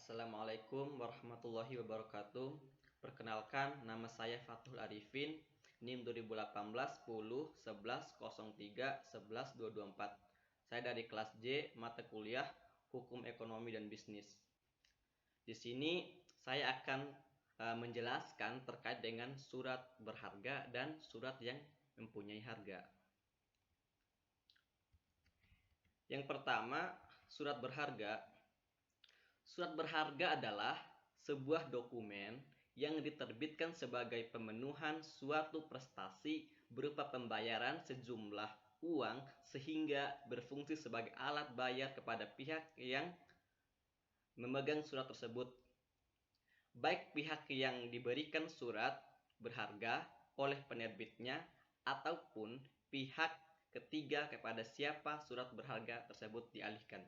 Assalamualaikum warahmatullahi wabarakatuh. Perkenalkan, nama saya Fathul Arifin, NIM 2018 10 11 03 11 224. Saya dari kelas J, mata kuliah Hukum Ekonomi dan Bisnis. Di sini saya akan menjelaskan terkait dengan surat berharga dan surat yang mempunyai harga. Yang pertama, surat berharga. Surat berharga adalah sebuah dokumen yang diterbitkan sebagai pemenuhan suatu prestasi berupa pembayaran sejumlah uang sehingga berfungsi sebagai alat bayar kepada pihak yang memegang surat tersebut. Baik pihak yang diberikan surat berharga oleh penerbitnya ataupun pihak ketiga kepada siapa surat berharga tersebut dialihkan.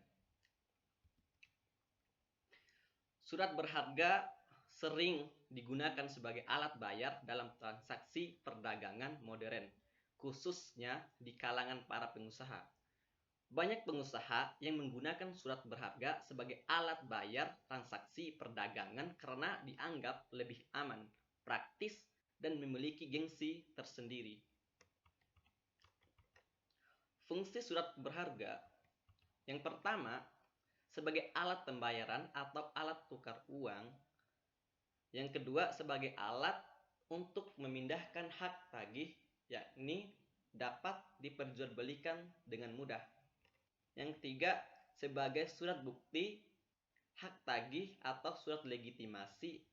Surat berharga sering digunakan sebagai alat bayar dalam transaksi perdagangan modern, khususnya di kalangan para pengusaha. Banyak pengusaha yang menggunakan surat berharga sebagai alat bayar transaksi perdagangan karena dianggap lebih aman, praktis, dan memiliki gengsi tersendiri. Fungsi surat berharga yang pertama, sebagai alat pembayaran atau alat tukar uang. Yang kedua, sebagai alat untuk memindahkan hak tagih, yakni dapat diperjualbelikan dengan mudah. Yang ketiga, sebagai surat bukti hak tagih atau surat legitimasi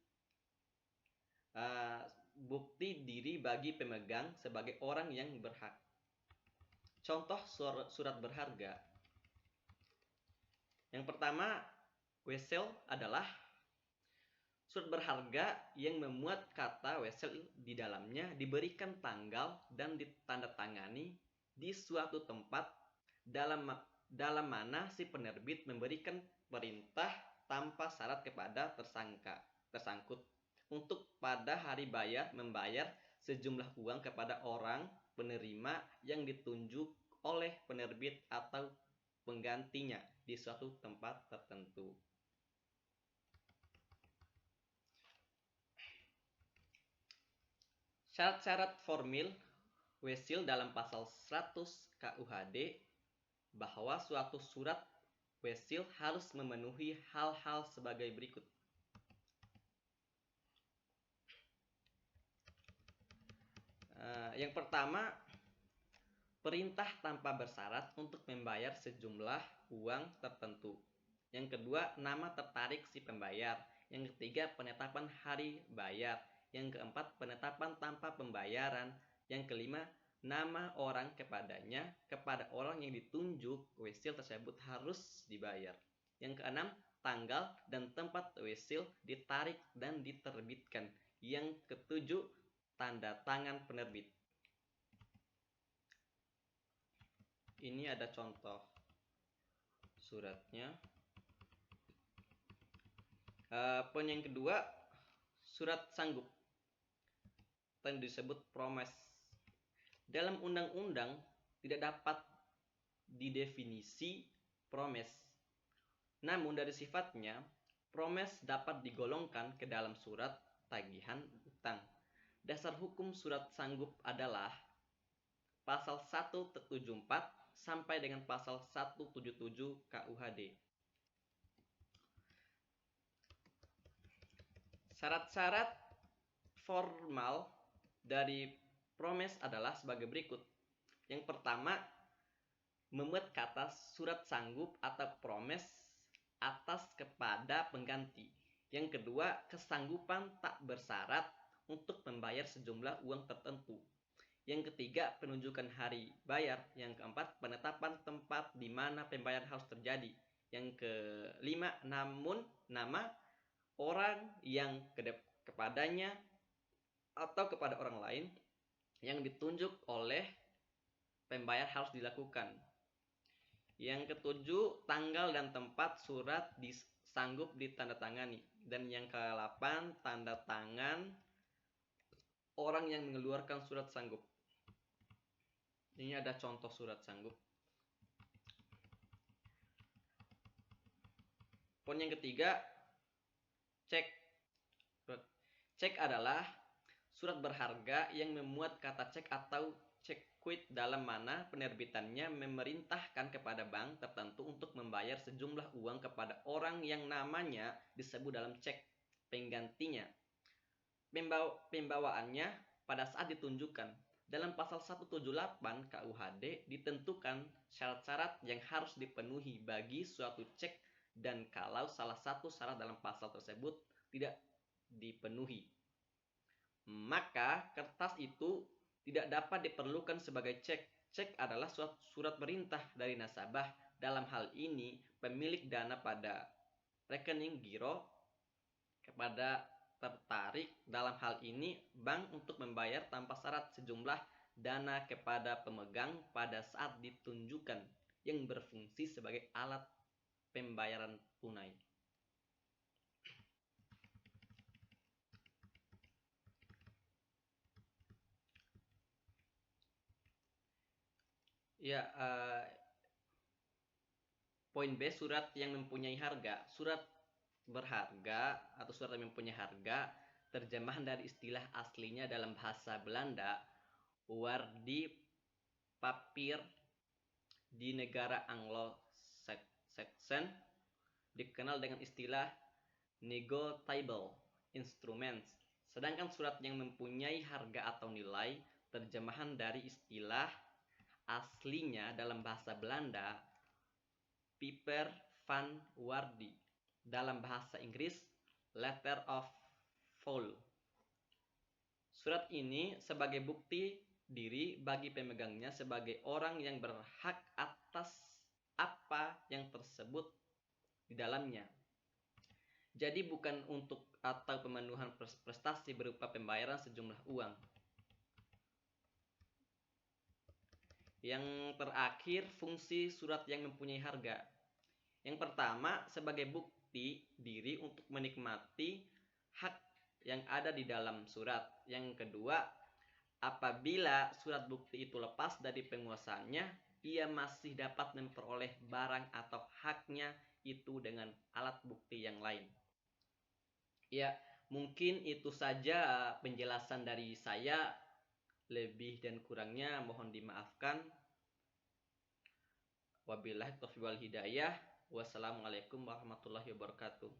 bukti diri bagi pemegang sebagai orang yang berhak. Contoh surat berharga. Yang pertama, wesel adalah surat berharga yang memuat kata wesel di dalamnya, diberikan tanggal dan ditandatangani di suatu tempat dalam mana si penerbit memberikan perintah tanpa syarat kepada tersangkut untuk pada hari bayar membayar sejumlah uang kepada orang penerima yang ditunjuk oleh penerbit atau penggantinya di suatu tempat tertentu. Syarat-syarat formil wesil dalam pasal 100 KUHD bahwa suatu surat wesil harus memenuhi hal-hal sebagai berikut. Yang pertama, perintah tanpa bersyarat untuk membayar sejumlah uang tertentu. Yang kedua, nama tertarik si pembayar. Yang ketiga, penetapan hari bayar. Yang keempat, penetapan tanpa pembayaran. Yang kelima, nama orang kepadanya kepada orang yang ditunjuk wesil tersebut harus dibayar. Yang keenam, tanggal dan tempat wesil ditarik dan diterbitkan. Yang ketujuh, tanda tangan penerbit. Ini ada contoh suratnya. Poin yang kedua, surat sanggup yang disebut promes. Dalam undang-undang tidak dapat didefinisi promes. Namun dari sifatnya, promes dapat digolongkan ke dalam surat tagihan utang. Dasar hukum surat sanggup adalah pasal 174 sampai dengan pasal 177 KUHD. Syarat-syarat formal dari promes adalah sebagai berikut. Yang pertama, memuat kata surat sanggup atau promes atas kepada pengganti. Yang kedua, kesanggupan tak bersyarat untuk membayar sejumlah uang tertentu. Yang ketiga, penunjukan hari bayar. Yang keempat, penetapan tempat di mana pembayaran harus terjadi. Yang kelima, nama orang yang kepadanya atau kepada orang lain yang ditunjuk oleh pembayar harus dilakukan. Yang ketujuh, tanggal dan tempat surat sanggup ditandatangani. Dan yang ke-8, tanda tangan orang yang mengeluarkan surat sanggup. Ini ada contoh surat sanggup. Poin yang ketiga, Cek. Cek adalah surat berharga yang memuat kata cek atau cek quit dalam mana penerbitannya memerintahkan kepada bank tertentu untuk membayar sejumlah uang kepada orang yang namanya disebut dalam cek penggantinya. Pembawaannya pada saat ditunjukkan. Dalam pasal 178 KUHD ditentukan syarat-syarat yang harus dipenuhi bagi suatu cek dan kalau salah satu syarat dalam pasal tersebut tidak dipenuhi, maka kertas itu tidak dapat diperlukan sebagai cek. Cek adalah surat perintah dari nasabah, dalam hal ini pemilik dana pada rekening giro kepada tertarik, dalam hal ini bank, untuk membayar tanpa syarat sejumlah dana kepada pemegang pada saat ditunjukkan, yang berfungsi sebagai alat pembayaran tunai. Ya, poin B, surat yang mempunyai harga. Surat berharga atau surat yang mempunyai harga, terjemahan dari istilah aslinya dalam bahasa Belanda, Waardi Papier, di negara Anglo-Saxon dikenal dengan istilah negotiable instruments. Sedangkan surat yang mempunyai harga atau nilai, terjemahan dari istilah aslinya dalam bahasa Belanda, paper van waarde, dalam bahasa Inggris letter of value. Surat ini sebagai bukti diri bagi pemegangnya sebagai orang yang berhak atas apa yang tersebut di dalamnya. Jadi bukan untuk atau pemenuhan prestasi berupa pembayaran sejumlah uang. Yang terakhir, fungsi surat yang mempunyai harga. Yang pertama, sebagai bukti diri untuk menikmati hak yang ada di dalam surat. Yang kedua, apabila surat bukti itu lepas dari penguasanya, ia masih dapat memperoleh barang atau haknya itu dengan alat bukti yang lain. Ya, mungkin itu saja penjelasan dari saya. Lebih dan kurangnya mohon dimaafkan. Wabillahi taufiq wal hidayah. Wassalamualaikum warahmatullahi wabarakatuh.